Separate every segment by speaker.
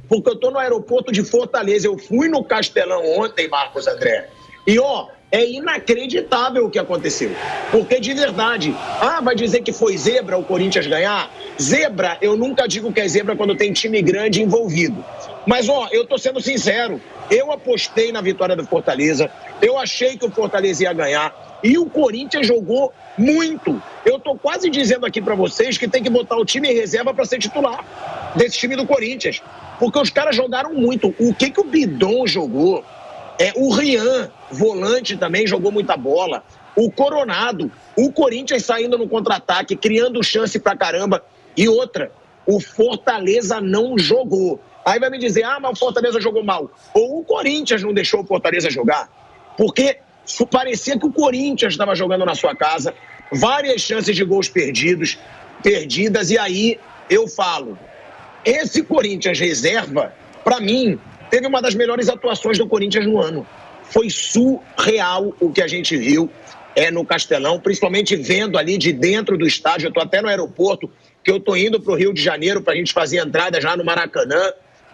Speaker 1: porque eu estou no aeroporto de Fortaleza. Eu fui no Castelão ontem, Marcos André, e é inacreditável o que aconteceu. Porque, de verdade, vai dizer que foi zebra o Corinthians ganhar? Zebra, eu nunca digo que é zebra quando tem time grande envolvido. Mas, eu tô sendo sincero, eu apostei na vitória do Fortaleza, eu achei que o Fortaleza ia ganhar, e o Corinthians jogou muito. Eu tô quase dizendo aqui pra vocês que tem que botar o time em reserva pra ser titular desse time do Corinthians. Porque os caras jogaram muito. O que o Bidon jogou? O Rian, volante, também jogou muita bola. O Coronado, o Corinthians saindo no contra-ataque, criando chance pra caramba. E outra, o Fortaleza não jogou. Aí vai me dizer, mas o Fortaleza jogou mal. Ou o Corinthians não deixou o Fortaleza jogar. Porque parecia que o Corinthians estava jogando na sua casa. Várias chances de gols perdidas. E aí eu falo, esse Corinthians reserva, pra mim, teve uma das melhores atuações do Corinthians no ano. Foi surreal o que a gente viu no Castelão, principalmente vendo ali de dentro do estádio. Eu tô até no aeroporto, que eu tô indo pro Rio de Janeiro pra gente fazer entrada já no Maracanã,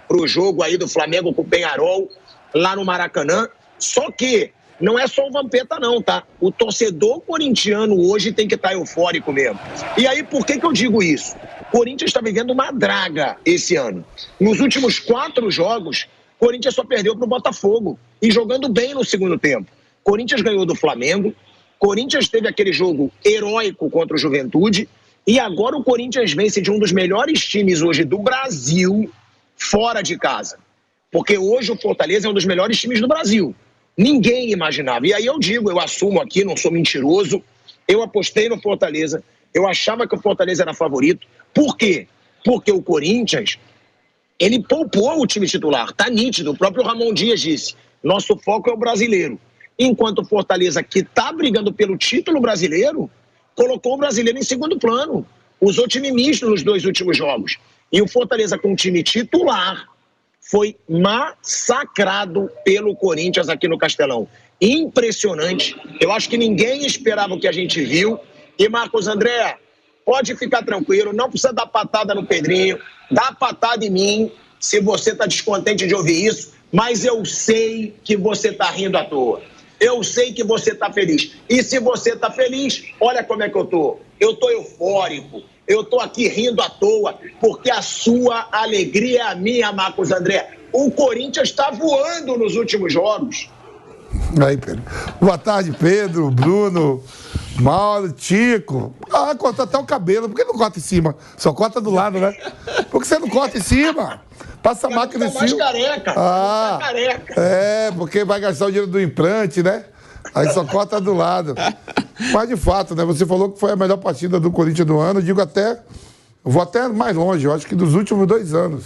Speaker 1: pro jogo aí do Flamengo com o Peñarol, lá no Maracanã. Só que não é só o Vampeta não, tá? O torcedor corintiano hoje tem que estar eufórico mesmo. E aí, por que eu digo isso? O Corinthians está vivendo uma draga esse ano. Nos últimos 4 jogos, o Corinthians só perdeu para o Botafogo. E jogando bem no segundo tempo. O Corinthians ganhou do Flamengo. O Corinthians teve aquele jogo heróico contra o Juventude. E agora o Corinthians vence de um dos melhores times hoje do Brasil fora de casa. Porque hoje o Fortaleza é um dos melhores times do Brasil. Ninguém imaginava. E aí eu digo, eu assumo aqui, não sou mentiroso. Eu apostei no Fortaleza. Eu achava que o Fortaleza era favorito. Por quê? Porque o Corinthians, ele poupou o time titular. Tá nítido. O próprio Ramon Dias disse, nosso foco é o brasileiro. Enquanto o Fortaleza, que tá brigando pelo título brasileiro, colocou o brasileiro em segundo plano. Usou time misto nos 2 últimos jogos. E o Fortaleza, com o time titular, foi massacrado pelo Corinthians aqui no Castelão. Impressionante. Eu acho que ninguém esperava o que a gente viu. E, Marcos André, pode ficar tranquilo, não precisa dar patada no Pedrinho, dá patada em mim, se você está descontente de ouvir isso, mas eu sei que você está rindo à toa. Eu sei que você está feliz. E se você está feliz, olha como é que eu tô. Eu tô eufórico. Eu tô aqui rindo à toa, porque a sua alegria é a minha, Marcos André. O Corinthians está voando nos últimos jogos.
Speaker 2: Aí, Pedro. Boa tarde, Pedro, Bruno, Mauro, Tico. Corta até o cabelo. Por que não corta em cima? Só corta do lado, né? Por que você não corta em cima? Passa a máquina em cima.
Speaker 1: Mais careca. Careca.
Speaker 2: Porque vai gastar o dinheiro do implante, né? Aí só corta do lado. Mas, de fato, né? Você falou que foi a melhor partida do Corinthians do ano. Eu vou até mais longe. Eu acho que dos últimos 2 anos.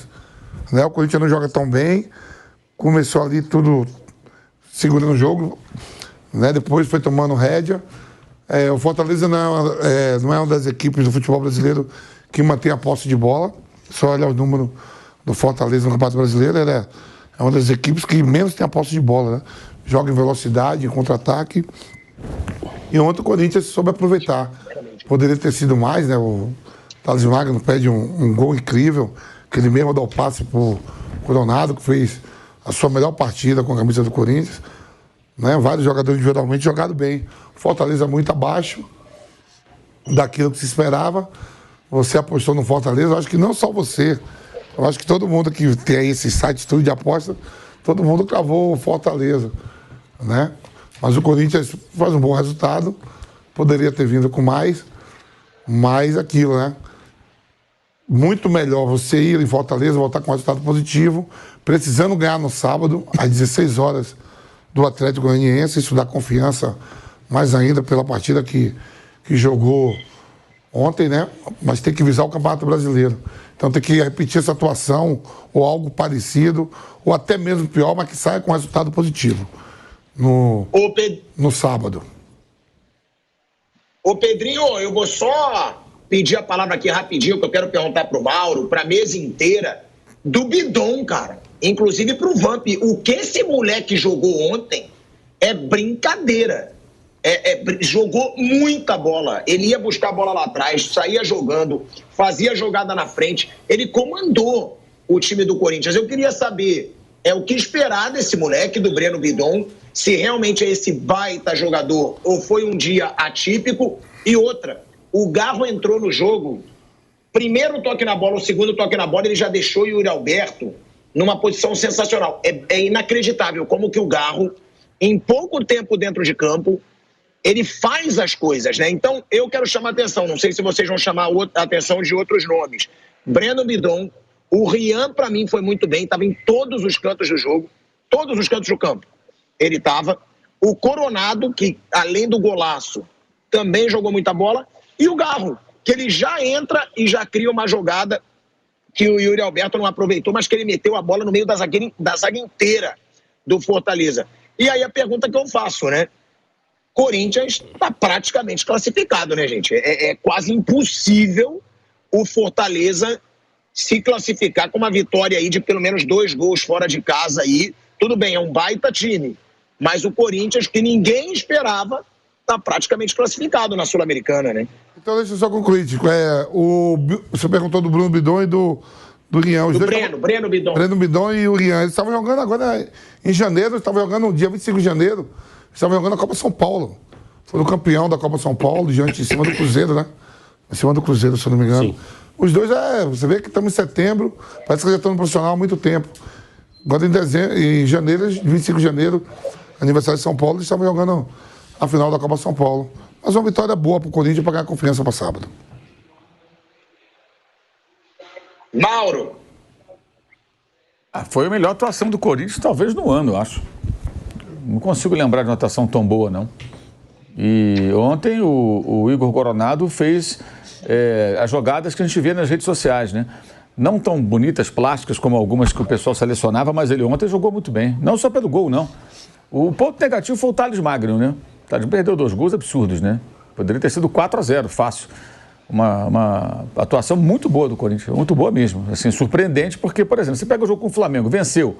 Speaker 2: Né? O Corinthians não joga tão bem. Começou ali tudo segurando o jogo. Né? Depois foi tomando rédea. O Fortaleza não é uma das equipes do futebol brasileiro que mantém a posse de bola. Só olhar o número do Fortaleza no Campeonato Brasileiro. É uma das equipes que menos tem a posse de bola, né? Joga em velocidade, em contra-ataque. E ontem o Corinthians soube aproveitar. Poderia ter sido mais, né? O Thales Magno pede um gol incrível, que ele mesmo dá o passe pro Coronado, que fez a sua melhor partida com a camisa do Corinthians. Né? Vários jogadores individualmente jogaram bem. Fortaleza muito abaixo daquilo que se esperava. Você apostou no Fortaleza, eu acho que não só você. Eu acho que todo mundo que tem aí esse site estudo de aposta, todo mundo cravou o Fortaleza. Né? Mas o Corinthians faz um bom resultado, poderia ter vindo com mais, mas aquilo, né? Muito melhor você ir em Fortaleza, voltar com um resultado positivo, precisando ganhar no sábado, às 16 horas, do Atlético Goianiense, isso dá confiança mais ainda pela partida que jogou ontem, né? Mas tem que visar o Campeonato Brasileiro. Então tem que repetir essa atuação, ou algo parecido, ou até mesmo pior, mas que saia com resultado positivo. No sábado.
Speaker 1: Ô Pedrinho, eu vou só pedir a palavra aqui rapidinho, que eu quero perguntar pro Mauro, pra mesa inteira, do Bidon, cara. Inclusive pro Vamp. O que esse moleque jogou ontem é brincadeira. Jogou muita bola. Ele ia buscar a bola lá atrás, saía jogando, fazia jogada na frente. Ele comandou. o time do Corinthians. Eu queria saber o que esperar desse moleque, do Breno Bidon, se realmente é esse baita jogador ou foi um dia atípico. E outra, o Garro entrou no jogo, primeiro toque na bola, o segundo toque na bola, ele já deixou o Yuri Alberto numa posição sensacional. É inacreditável como que o Garro, em pouco tempo dentro de campo, ele faz as coisas, né? Então, eu quero chamar a atenção, não sei se vocês vão chamar a atenção de outros nomes. Breno Bidon, o Rian, para mim, foi muito bem, estava em todos os cantos do jogo, todos os cantos do campo. Ele estava. O Coronado, que além do golaço, também jogou muita bola. E o Garro, que ele já entra e já cria uma jogada que o Yuri Alberto não aproveitou, mas que ele meteu a bola no meio da zaga inteira do Fortaleza. E aí a pergunta que eu faço, né? Corinthians está praticamente classificado, né, gente? É quase impossível o Fortaleza se classificar com uma vitória aí de pelo menos 2 gols fora de casa aí. Tudo bem, é um baita time, mas o Corinthians, que ninguém esperava, está praticamente classificado na Sul-Americana, né? Então
Speaker 2: deixa eu só concluir, Tico. Você perguntou do Bruno Bidon e do Rian.
Speaker 1: Breno Bidon.
Speaker 2: Breno Bidon e o Rian. Eles estavam jogando agora em janeiro, estavam jogando no dia 25 de janeiro, estavam jogando a Copa São Paulo. Foram campeão da Copa São Paulo, em cima do Cruzeiro, né? Em cima do Cruzeiro, se eu não me engano. Sim. Os dois, você vê que estamos em setembro, parece que já estão no profissional há muito tempo. Agora em janeiro, 25 de janeiro, aniversário de São Paulo, eles estavam jogando a final da Copa São Paulo. Mas uma vitória boa para o Corinthians para ganhar confiança para sábado.
Speaker 1: Mauro.
Speaker 3: Foi a melhor atuação do Corinthians, talvez no ano, eu acho. Não consigo lembrar de uma atuação tão boa, não. E ontem o Igor Coronado fez as jogadas que a gente vê nas redes sociais, né? Não tão bonitas, plásticas, como algumas que o pessoal selecionava, mas ele ontem jogou muito bem. Não só pelo gol, não. O ponto negativo foi o Thales Magno, né? O Thales perdeu 2 gols absurdos, né? Poderia ter sido 4-0, fácil. Uma atuação muito boa do Corinthians, muito boa mesmo. Assim, surpreendente, porque, por exemplo, você pega o jogo com o Flamengo, venceu.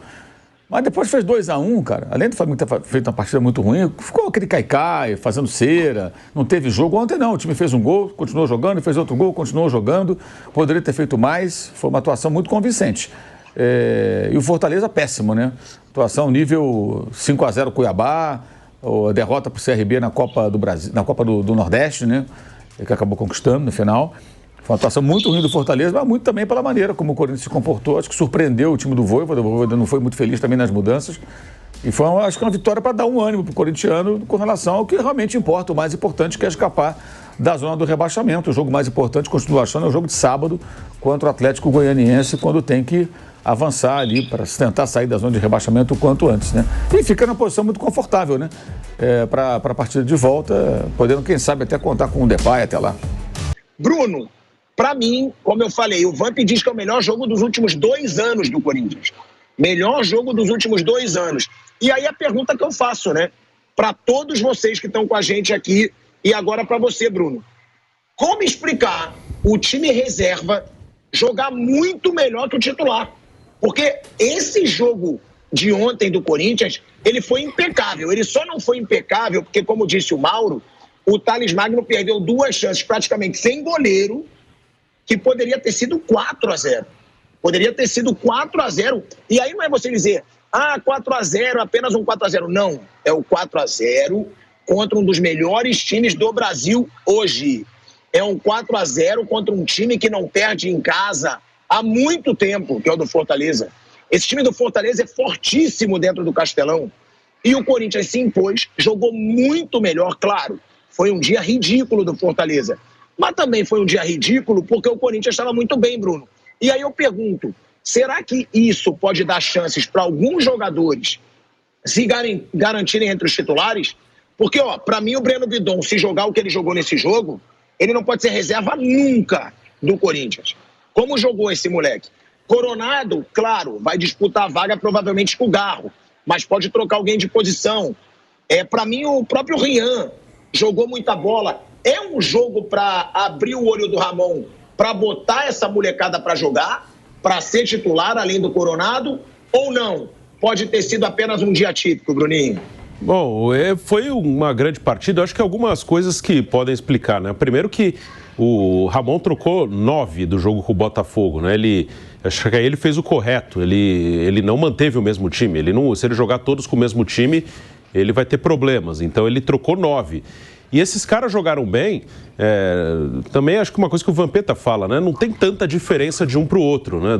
Speaker 3: Mas depois fez 2-1, cara. Além do Flamengo ter feito uma partida muito ruim, ficou aquele caicai, fazendo cera, não teve jogo. Ontem não, o time fez um gol, continuou jogando, fez outro gol, continuou jogando. Poderia ter feito mais, foi uma atuação muito convincente. E o Fortaleza, péssimo, né? Atuação nível 5-0 Cuiabá, a derrota para o CRB na Copa do Brasil, na Copa do Nordeste, né? Que acabou conquistando no final. Foi uma atuação muito ruim do Fortaleza, mas muito também pela maneira como o Corinthians se comportou. Acho que surpreendeu o time do Vojvoda. O Vojvoda não foi muito feliz também nas mudanças. E foi, acho que, uma vitória para dar um ânimo para o corintiano com relação ao que realmente importa. O mais importante, que é escapar da zona do rebaixamento. O jogo mais importante, continuo achando, é o jogo de sábado contra o Atlético Goianiense, quando tem que avançar ali para tentar sair da zona de rebaixamento o quanto antes, né? E fica numa posição muito confortável, né? Para a partida de volta, podendo, quem sabe, até contar com o Depay até lá.
Speaker 1: Bruno, para mim, como eu falei, o Vamp diz que é o melhor jogo dos últimos 2 anos do Corinthians. Melhor jogo dos últimos 2 anos. E aí a pergunta que eu faço, né? Para todos vocês que estão com a gente aqui e agora para você, Bruno. Como explicar o time reserva jogar muito melhor que o titular? Porque esse jogo de ontem do Corinthians, ele foi impecável. Ele só não foi impecável porque, como disse o Mauro, o Thales Magno perdeu 2 chances praticamente sem goleiro, que poderia ter sido 4-0. Poderia ter sido 4-0. E aí não é você dizer, 4-0, apenas um 4-0. Não, é o 4-0 contra um dos melhores times do Brasil hoje. É um 4-0 contra um time que não perde em casa há muito tempo, que é o do Fortaleza. Esse time do Fortaleza é fortíssimo dentro do Castelão. E o Corinthians se impôs, jogou muito melhor, claro. Foi um dia ridículo do Fortaleza. Mas também foi um dia ridículo porque o Corinthians estava muito bem, Bruno. E aí eu pergunto, será que isso pode dar chances para alguns jogadores se garantirem entre os titulares? Porque, para mim, o Breno Bidon, se jogar o que ele jogou nesse jogo, ele não pode ser reserva nunca do Corinthians. Como jogou esse moleque? Coronado, claro, vai disputar a vaga provavelmente com o Garro, mas pode trocar alguém de posição. Para mim, o próprio Rian jogou muita bola. É um jogo para abrir o olho do Ramon, para botar essa molecada para jogar, para ser titular, além do Coronado, ou não? Pode ter sido apenas um dia típico, Bruninho?
Speaker 4: Bom, foi uma grande partida. Eu acho que algumas coisas que podem explicar, né? Primeiro que o Ramon trocou 9 do jogo com o Botafogo, né? Ele Acho que aí ele fez o correto, ele não manteve o mesmo time. Se ele jogar todos com o mesmo time, ele vai ter problemas. Então ele trocou 9. E esses caras jogaram bem. Também acho que uma coisa que o Vampeta fala, né? Não tem tanta diferença de um para o outro, né?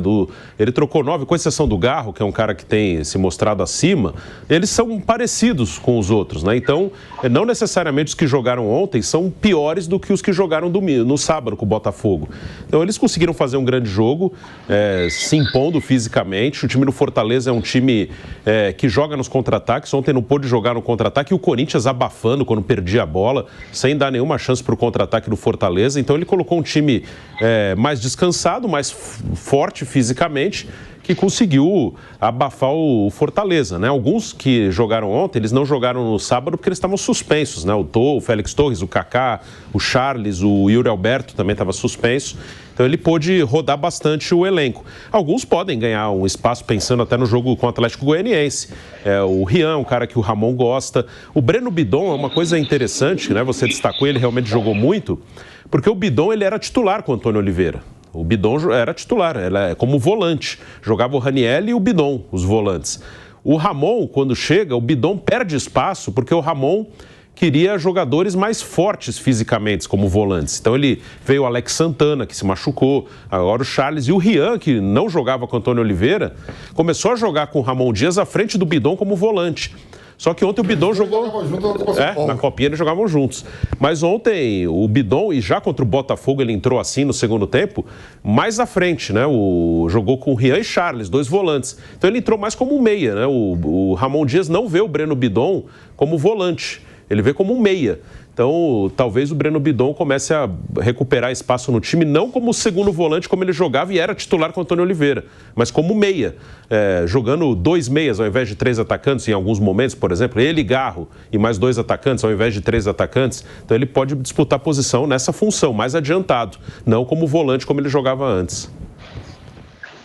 Speaker 4: Ele trocou 9, com exceção do Garro, que é um cara que tem se mostrado acima, eles são parecidos com os outros, né? Então, não necessariamente os que jogaram ontem são piores do que os que jogaram no sábado com o Botafogo. Então, eles conseguiram fazer um grande jogo, se impondo fisicamente. O time do Fortaleza é um time que joga nos contra-ataques. Ontem não pôde jogar no contra-ataque, e o Corinthians abafando quando perdia a bola, sem dar nenhuma chance para o contra-ataque do Fortaleza. Então ele colocou um time mais descansado, mais forte fisicamente, que conseguiu abafar o Fortaleza, né? Alguns que jogaram ontem, eles não jogaram no sábado porque eles estavam suspensos, né? O Félix Torres, o Kaká, o Charles, o Yuri Alberto também estava suspenso. Então ele pôde rodar bastante o elenco. Alguns podem ganhar um espaço pensando até no jogo com o Atlético Goianiense. O Rian, um cara que o Ramon gosta. O Breno Bidon é uma coisa interessante, né? Você destacou, ele realmente jogou muito, porque o Bidon ele era titular com o Antônio Oliveira. O Bidon era titular, como volante. Jogava o Raniel e o Bidon, os volantes. O Ramon, quando chega, o Bidon perde espaço, porque o Ramon queria jogadores mais fortes fisicamente como volantes. Então ele veio o Alex Santana, que se machucou, agora o Charles, e o Rian, que não jogava com o Antônio Oliveira, começou a jogar com o Ramon Dias à frente do Bidon como volante. Só que ontem o Bidon jogou... na Copinha eles jogavam juntos. Mas ontem o Bidon, e já contra o Botafogo ele entrou assim no segundo tempo, mais à frente, né? Jogou com o Rian e Charles, 2 volantes. Então ele entrou mais como um meia, né? O Ramon Dias não vê o Breno Bidon como volante, ele vê como um meia. Então, talvez o Breno Bidon comece a recuperar espaço no time, não como segundo volante, como ele jogava e era titular com o Antônio Oliveira, mas como meia, jogando 2 meias ao invés de 3 atacantes em alguns momentos, por exemplo, ele, Garro e mais 2 atacantes ao invés de 3 atacantes. Então, ele pode disputar posição nessa função, mais adiantado, não como volante como ele jogava antes.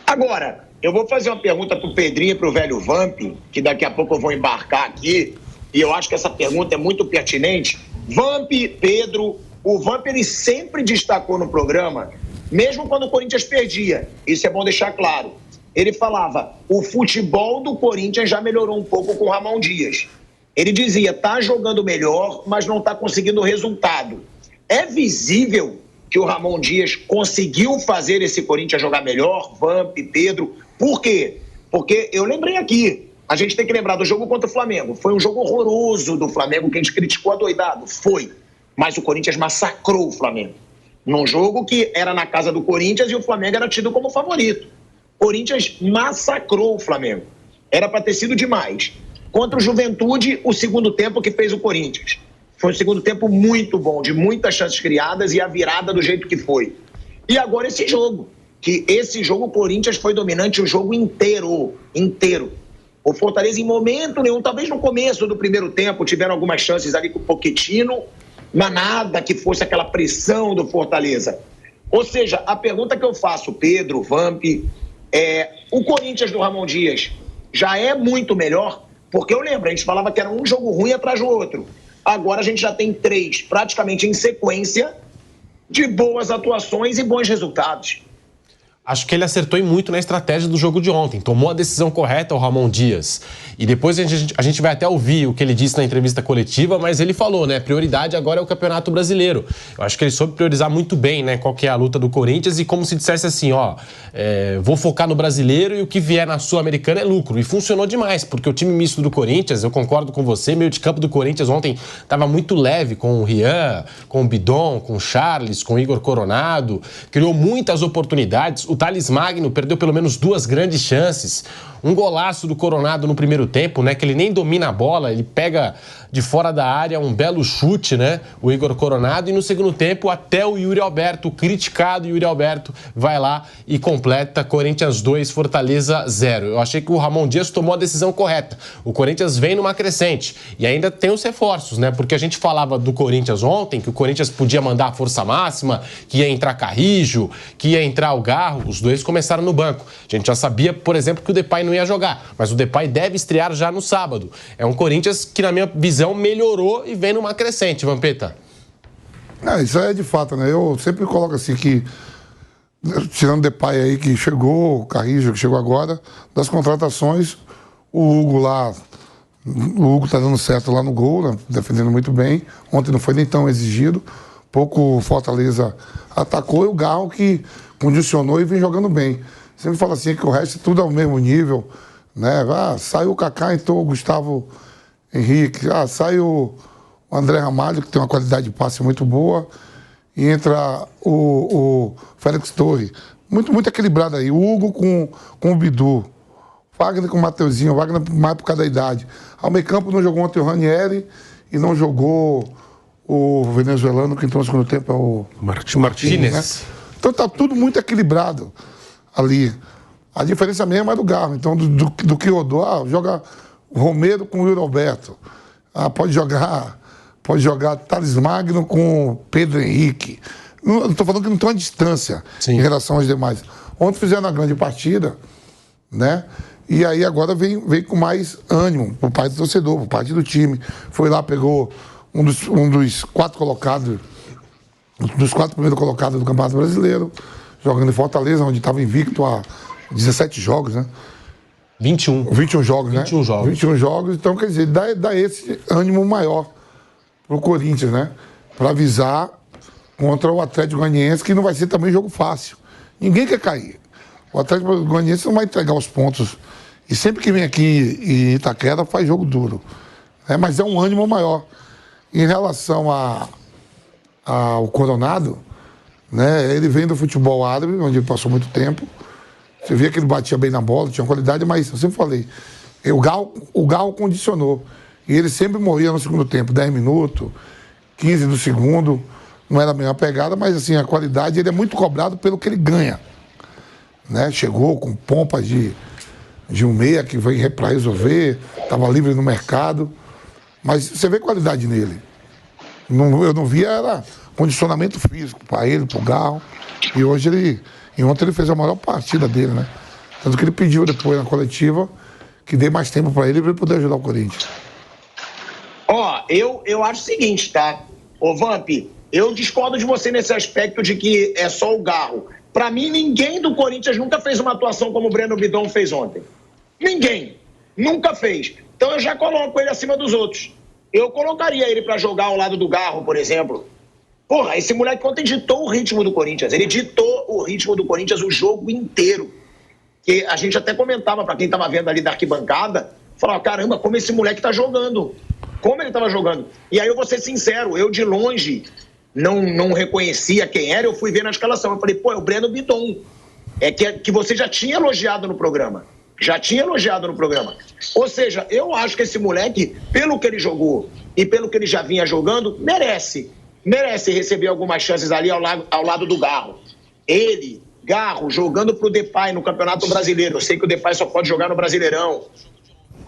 Speaker 1: Agora, eu vou fazer uma pergunta para o Pedrinho e para o velho Vamp, que daqui a pouco eu vou embarcar aqui, e eu acho que essa pergunta é muito pertinente. Vamp, Pedro, o Vamp ele sempre destacou no programa, mesmo quando o Corinthians perdia, isso é bom deixar claro. Ele falava, o futebol do Corinthians já melhorou um pouco com o Ramon Dias. Ele dizia, tá jogando melhor, mas não tá conseguindo o resultado. É visível que o Ramon Dias conseguiu fazer esse Corinthians jogar melhor, Vamp, Pedro. Por quê? Porque eu lembrei aqui, a gente tem que lembrar do jogo contra o Flamengo. Foi um jogo horroroso do Flamengo, que a gente criticou adoidado. Foi. Mas o Corinthians massacrou o Flamengo. Num jogo que era na casa do Corinthians e o Flamengo era tido como favorito. O Corinthians massacrou o Flamengo. Era para ter sido demais. Contra o Juventude, o segundo tempo que fez o Corinthians. Foi um segundo tempo muito bom, de muitas chances criadas e a virada do jeito que foi. E agora esse jogo. Que esse jogo o Corinthians foi dominante o jogo inteiro. O Fortaleza, em momento nenhum, talvez no começo do primeiro tempo, tiveram algumas chances ali com o Pochettino, mas nada que fosse aquela pressão do Fortaleza. Ou seja, a pergunta que eu faço, Pedro, Vamp, o Corinthians do Ramon Dias já é muito melhor? Porque eu lembro, a gente falava que era um jogo ruim atrás do outro. Agora a gente já tem 3, praticamente em sequência, de boas atuações e bons resultados.
Speaker 5: Acho que ele acertou muito na estratégia do jogo de ontem. Tomou a decisão correta, o Ramon Dias. E depois a gente vai até ouvir o que ele disse na entrevista coletiva, mas ele falou, né? Prioridade agora é o Campeonato Brasileiro. Eu acho que ele soube priorizar muito bem, né? Qual que é a luta do Corinthians e como se dissesse assim, vou focar no Brasileiro e o que vier na Sul-Americana é lucro. E funcionou demais, porque o time misto do Corinthians, eu concordo com você, meio de campo do Corinthians ontem estava muito leve com o Rian, com o Bidon, com o Charles, com o Igor Coronado. Criou muitas oportunidades. O Thales Magno perdeu pelo menos 2 grandes chances. Um golaço do Coronado no primeiro tempo, né? Que ele nem domina a bola, ele pega de fora da área um belo chute, né? O Igor Coronado. E no segundo tempo, até o Yuri Alberto, o criticado Yuri Alberto, vai lá e completa Corinthians 2, Fortaleza 0. Eu achei que o Ramon Dias tomou a decisão correta. O Corinthians vem numa crescente. E ainda tem os reforços, né? Porque a gente falava do Corinthians ontem, que o Corinthians podia mandar a força máxima, que ia entrar Carrijo, que ia entrar o Garro. Os 2 começaram no banco. A gente já sabia, por exemplo, que o Depay não ia jogar, mas o Depay deve estrear já no sábado. É um Corinthians que, na minha visão, melhorou e vem numa crescente, Vampeta.
Speaker 2: Isso é de fato, né? Eu sempre coloco assim que tirando o Depay aí que chegou, o Carrijo que chegou agora, das contratações, o Hugo lá, o Hugo tá dando certo lá no gol, né, defendendo muito bem. Ontem não foi nem tão exigido, pouco Fortaleza atacou, e o Garro que condicionou e vem jogando bem. Sempre fala assim que o resto tudo é o mesmo nível, né? Saiu o Kaká, entrou o Gustavo Henrique, saiu o André Ramalho, que tem uma qualidade de passe muito boa, e entra o Félix Torre. Muito equilibrado aí. O Hugo com o Bidu. Wagner com o Mateuzinho. Wagner mais por causa da idade. Ao meio campo não jogou ontem o Ranieri e não jogou o venezuelano que entrou no segundo tempo, é o
Speaker 5: Martínez.
Speaker 2: Né? Então tá tudo muito equilibrado ali. A diferença mesmo é do Garro. Então do que rodou, joga o Romero com o Yuri Alberto. Pode jogar Thales Magno com Pedro Henrique. Não estou falando que não tem uma distância em relação aos demais. Ontem fizeram uma grande partida, né? E aí agora vem com mais ânimo por parte do torcedor, por parte do time. Foi lá, pegou um dos 4 colocados, dos 4 primeiros colocados do Campeonato Brasileiro, jogando em Fortaleza, onde estava invicto há 17 jogos, né?
Speaker 5: 21
Speaker 2: jogos, né? 21 jogos. Então, quer dizer, dá esse ânimo maior pro Corinthians, né? Para avisar contra o Atlético Goianiense, que não vai ser também jogo fácil. Ninguém quer cair. O Atlético Goianiense não vai entregar os pontos. E sempre que vem aqui em Itaquera faz jogo duro. Mas é um ânimo maior. Em relação ao Coronado, né? Ele vem do futebol árabe, onde ele passou muito tempo. Você via que ele batia bem na bola, tinha qualidade, mas eu sempre falei, o Garro condicionou. E ele sempre morria no segundo tempo, 10 minutos, 15 do segundo. Não era a mesma pegada, mas assim, a qualidade, ele é muito cobrado pelo que ele ganha. Né? Chegou com pompa de um meia que veio para resolver, estava livre no mercado. Mas você vê qualidade nele. Eu não via, era condicionamento físico para ele, para o Garro. E ontem ele fez a maior partida dele, né? Tanto que ele pediu depois na coletiva que dê mais tempo para ele poder ajudar o Corinthians.
Speaker 1: Eu acho o seguinte, tá? Ô Vamp, eu discordo de você nesse aspecto de que é só o Garro. Pra mim, ninguém do Corinthians nunca fez uma atuação como o Breno Bidon fez ontem. Ninguém. Nunca fez. Então eu já coloco ele acima dos outros. Eu colocaria ele pra jogar ao lado do Garro, por exemplo. Porra, esse moleque ontem ditou o ritmo do Corinthians. Ele ditou o ritmo do Corinthians o jogo inteiro. Que a gente até comentava pra quem tava vendo ali da arquibancada, falava, caramba, como esse moleque tá jogando. Como ele tava jogando. E aí eu vou ser sincero, eu de longe não reconhecia quem era, eu fui ver na escalação. Eu falei, é o Breno Bidon. É que você já tinha elogiado no programa. Ou seja, eu acho que esse moleque, pelo que ele jogou e pelo que ele já vinha jogando, merece receber algumas chances ali ao lado do Garro. Ele, Garro, jogando pro Depay no Campeonato Brasileiro. Eu sei que o Depay só pode jogar no Brasileirão.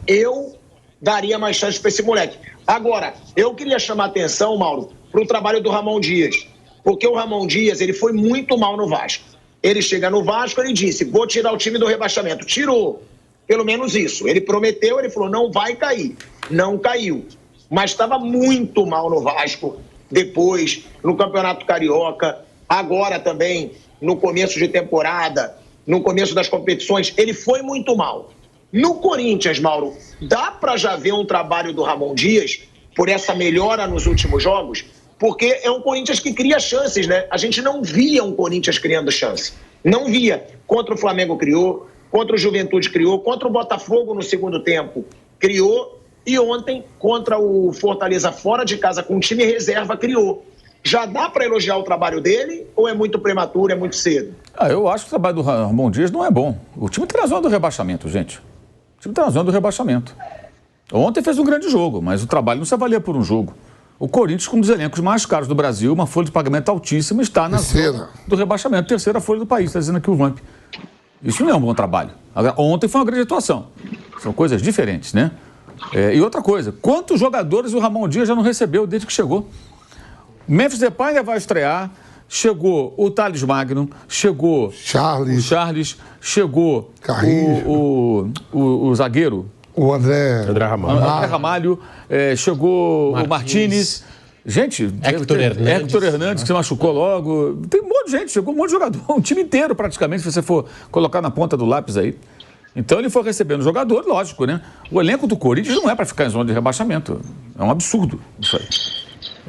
Speaker 1: Eu daria mais chances para esse moleque. Agora, eu queria chamar a atenção, Mauro, para o trabalho do Ramon Dias. Porque o Ramon Dias, ele foi muito mal no Vasco. Ele chega no Vasco, ele disse, vou tirar o time do rebaixamento. Tirou. Pelo menos isso. Ele prometeu, ele falou, não vai cair. Não caiu. Mas estava muito mal no Vasco. Depois, no Campeonato Carioca. Agora também, no começo de temporada. No começo das competições. Ele foi muito mal. No Corinthians, Mauro, dá para já ver um trabalho do Ramon Dias por essa melhora nos últimos jogos? Porque é um Corinthians que cria chances, né? A gente não via um Corinthians criando chance. Não via. Contra o Flamengo criou, contra o Juventude criou, contra o Botafogo no segundo tempo criou e ontem contra o Fortaleza fora de casa com o time reserva criou. Já dá para elogiar o trabalho dele ou é muito prematuro, é muito cedo?
Speaker 3: Eu acho que o trabalho do Ramon Dias não é bom. O time está na zona do rebaixamento, gente. O time está na zona do rebaixamento. Ontem fez um grande jogo, mas o trabalho não se avalia por um jogo. O Corinthians, com um dos elencos mais caros do Brasil, uma folha de pagamento altíssima, está na zona do rebaixamento. Terceira folha do país, está dizendo aqui o Vamp. Isso não é um bom trabalho. Agora, ontem foi uma grande atuação. São coisas diferentes, né? E outra coisa, quantos jogadores o Ramon Dias já não recebeu desde que chegou? Memphis Depay ainda vai estrear. Chegou o Thales Magno, chegou o Charles, chegou o zagueiro.
Speaker 2: O André
Speaker 3: Ramalho, chegou o Martínez. Gente,
Speaker 5: Héctor Hernandes
Speaker 3: que se machucou logo. Tem um monte de gente, chegou um monte de jogador, um time inteiro praticamente, se você for colocar na ponta do lápis aí. Então ele foi recebendo jogador, lógico, né? O elenco do Corinthians não é para ficar em zona de rebaixamento. É um absurdo isso aí.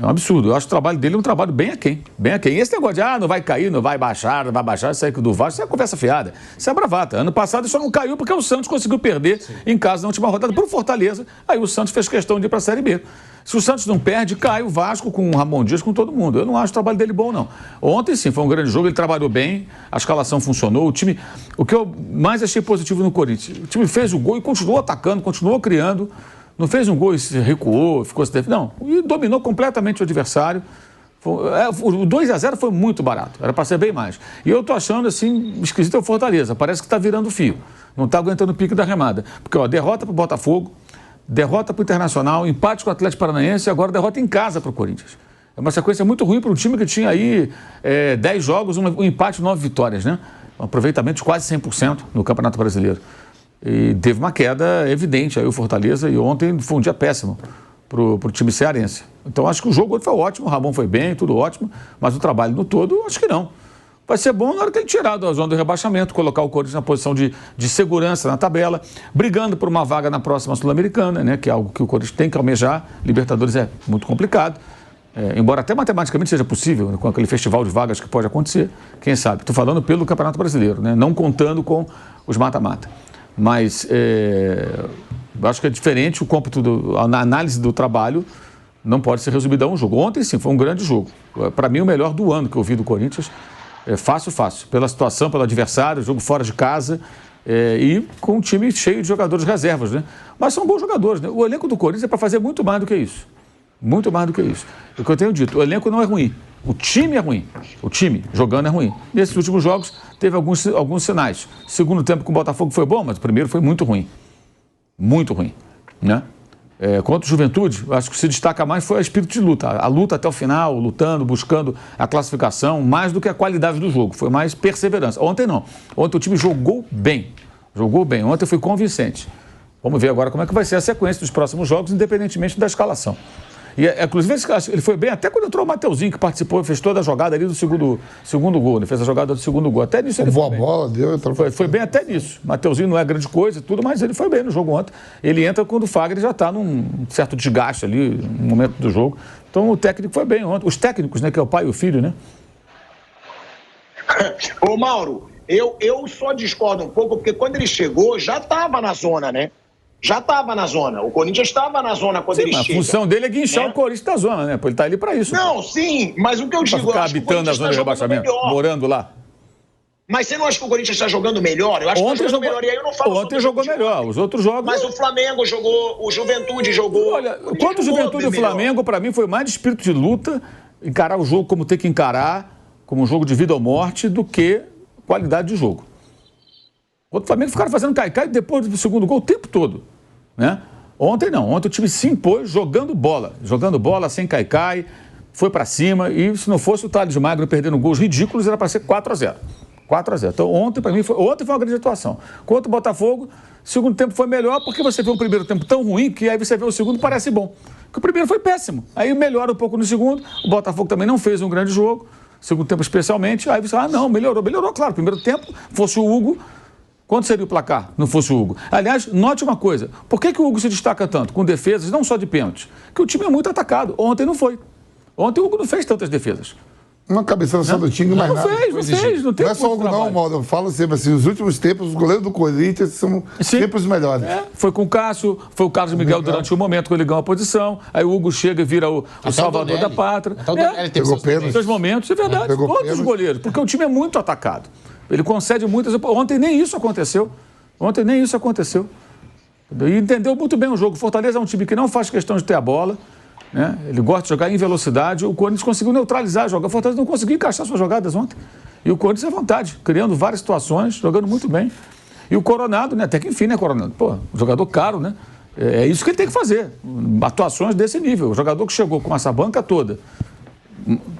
Speaker 3: É um absurdo. Eu acho que o trabalho dele é um trabalho bem aquém. Bem aquém. E esse negócio de, não vai cair, não vai baixar, isso aí que do Vasco, isso é conversa fiada. Isso é bravata. Ano passado só não caiu porque o Santos conseguiu perder em casa na última rodada pro Fortaleza. Aí o Santos fez questão de ir para a Série B. Se o Santos não perde, cai o Vasco com o Ramon Dias, com todo mundo. Eu não acho o trabalho dele bom, não. Ontem, sim, foi um grande jogo, ele trabalhou bem, a escalação funcionou, o time... O que eu mais achei positivo no Corinthians, o time fez o gol e continuou atacando, continuou criando, não fez um gol e se recuou, ficou... Não, e dominou completamente o adversário. O 2-0 foi muito barato, era para ser bem mais. E eu tô achando, assim, esquisito é o Fortaleza, parece que está virando fio, não está aguentando o pique da remada. Porque, derrota para o Botafogo, derrota para o Internacional, empate com o Atlético Paranaense e agora derrota em casa para o Corinthians. É uma sequência muito ruim para um time que tinha aí 10 jogos, um empate e 9 vitórias, né? Um aproveitamento de quase 100% no Campeonato Brasileiro. E teve uma queda evidente aí o Fortaleza e ontem foi um dia péssimo para o time cearense. Então acho que o jogo foi ótimo, o Ramon foi bem, tudo ótimo, mas o trabalho no todo, acho que não. Vai ser bom na hora que ele tirar da zona do rebaixamento, colocar o Corinthians na posição de segurança na tabela, brigando por uma vaga na próxima Sul-Americana, né, que é algo que o Corinthians tem que almejar. Libertadores é muito complicado, embora até matematicamente seja possível, né, com aquele festival de vagas que pode acontecer, quem sabe. Estou falando pelo Campeonato Brasileiro, né, não contando com os mata-mata. Mas acho que é diferente o cômputo, a análise do trabalho não pode ser resumida a um jogo. Ontem, sim, foi um grande jogo. Para mim, o melhor do ano que eu vi do Corinthians. Fácil. Pela situação, pelo adversário, jogo fora de casa e com um time cheio de jogadores reservas, né? Mas são bons jogadores, né? O elenco do Corinthians é para fazer muito mais do que isso. Muito mais do que isso. É o que eu tenho dito, o elenco não é ruim. O time é ruim. O time jogando é ruim. Nesses últimos jogos teve alguns sinais. O segundo tempo com o Botafogo foi bom, mas o primeiro foi muito ruim. Muito ruim, né? Contra o Juventude, acho que se destaca mais foi o espírito de luta. A luta até o final, lutando, buscando a classificação, mais do que a qualidade do jogo. Foi mais perseverança. Ontem não. Ontem o time jogou bem. Ontem foi convincente. Vamos ver agora como é que vai ser a sequência dos próximos jogos, independentemente da escalação. E, inclusive, ele foi bem até quando entrou o Mateuzinho, que participou, fez toda a jogada ali do segundo gol. Ele fez a jogada do segundo gol. Até nisso ele foi bem.
Speaker 2: Boa bola,
Speaker 3: foi bem até nisso. Mateuzinho não é grande coisa e tudo, mas ele foi bem no jogo ontem. Ele entra quando o Fagner já está num certo desgaste ali, no momento do jogo. Então o técnico foi bem ontem. Os técnicos, né, que é o pai e o filho, né?
Speaker 1: Ô, Mauro, eu só discordo um pouco, porque quando ele chegou, já estava na zona, né? Já estava na zona. O Corinthians estava na zona quando ele chega.
Speaker 3: A função dele é guinchar o Corinthians da zona, né? Ele está ali para isso.
Speaker 1: Não, sim, mas o que eu digo...
Speaker 3: Para ficar habitando a zona de rebaixamento, morando lá.
Speaker 1: Mas você não acha que o Corinthians está jogando melhor? Eu acho que está jogando melhor. E aí eu não falo
Speaker 3: ontem jogou melhor. Os outros jogos...
Speaker 1: Mas o Flamengo jogou, o Juventude jogou...
Speaker 3: Olha, quanto o Juventude e o Flamengo, para mim, foi mais de espírito de luta, encarar o jogo como tem que encarar, como um jogo de vida ou morte, do que qualidade de jogo. O Flamengo ficaram fazendo cai-cai depois do segundo gol o tempo todo. Né? Ontem não, ontem o time se impôs jogando bola sem cai-cai, foi para cima e se não fosse o Thales Magno perdendo gols ridículos era para ser 4-0. Então ontem para mim foi uma grande atuação. Contra o Botafogo, o segundo tempo foi melhor porque você vê um primeiro tempo tão ruim que aí você vê o segundo parece bom. Porque o primeiro foi péssimo, aí melhora um pouco no segundo, o Botafogo também não fez um grande jogo, segundo tempo especialmente, aí você fala, não, melhorou, claro, primeiro tempo, fosse o Hugo. Quanto seria o placar, não fosse o Hugo? Aliás, note uma coisa. Por que o Hugo se destaca tanto? Com defesas, não só de pênalti. Porque o time é muito atacado. Ontem não foi. Ontem o Hugo não fez tantas defesas.
Speaker 2: Uma cabeçada só do Tinga, mais nada.
Speaker 3: Não fez. Não
Speaker 2: é só o Hugo, não, Mauro. Eu falo sempre assim, os últimos tempos, os goleiros do Corinthians são sempre os melhores.
Speaker 3: Foi com o Cássio, foi o Carlos Miguel durante o momento que ele ganhou a posição. Aí o Hugo chega e vira o salvador da pátria.
Speaker 2: Pegou pênalti.
Speaker 3: Dois momentos, é verdade. Todos os goleiros, porque o time é muito atacado. Ele concede muitas... Ontem nem isso aconteceu. E entendeu muito bem o jogo. O Fortaleza é um time que não faz questão de ter a bola, né? Ele gosta de jogar em velocidade. O Corinthians conseguiu neutralizar a jogada. O Fortaleza não conseguiu encaixar suas jogadas ontem. E o Corinthians à vontade, criando várias situações, jogando muito bem. E o Coronado, né? Até que enfim, né, Coronado? Pô, jogador caro, né? É isso que ele tem que fazer. Atuações desse nível. O jogador que chegou com essa banca toda.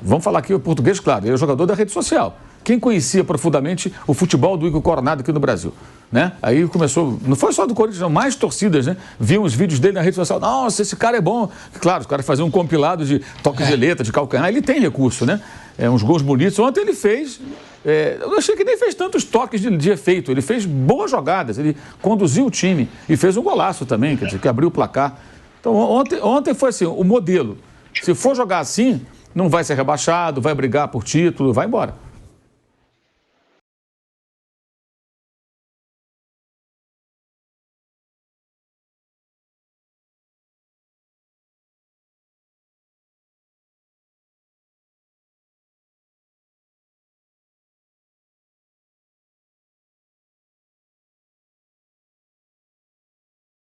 Speaker 3: Vamos falar aqui o português, claro. Ele é o jogador da rede social. Quem conhecia profundamente o futebol do Igor Coronado aqui no Brasil? né? Aí começou, não foi só do Corinthians, não, mais torcidas, né? Viam os vídeos dele na rede social, nossa, esse cara é bom. Claro, os caras faziam um compilado de toques de letra, de calcanhar, ele tem recurso, né? Uns gols bonitos. Ontem ele fez, eu achei que nem fez tantos toques de efeito, ele fez boas jogadas, ele conduziu o time e fez um golaço também, quer dizer, que abriu o placar. Então ontem foi assim, o modelo. Se for jogar assim, não vai ser rebaixado, vai brigar por título, vai embora.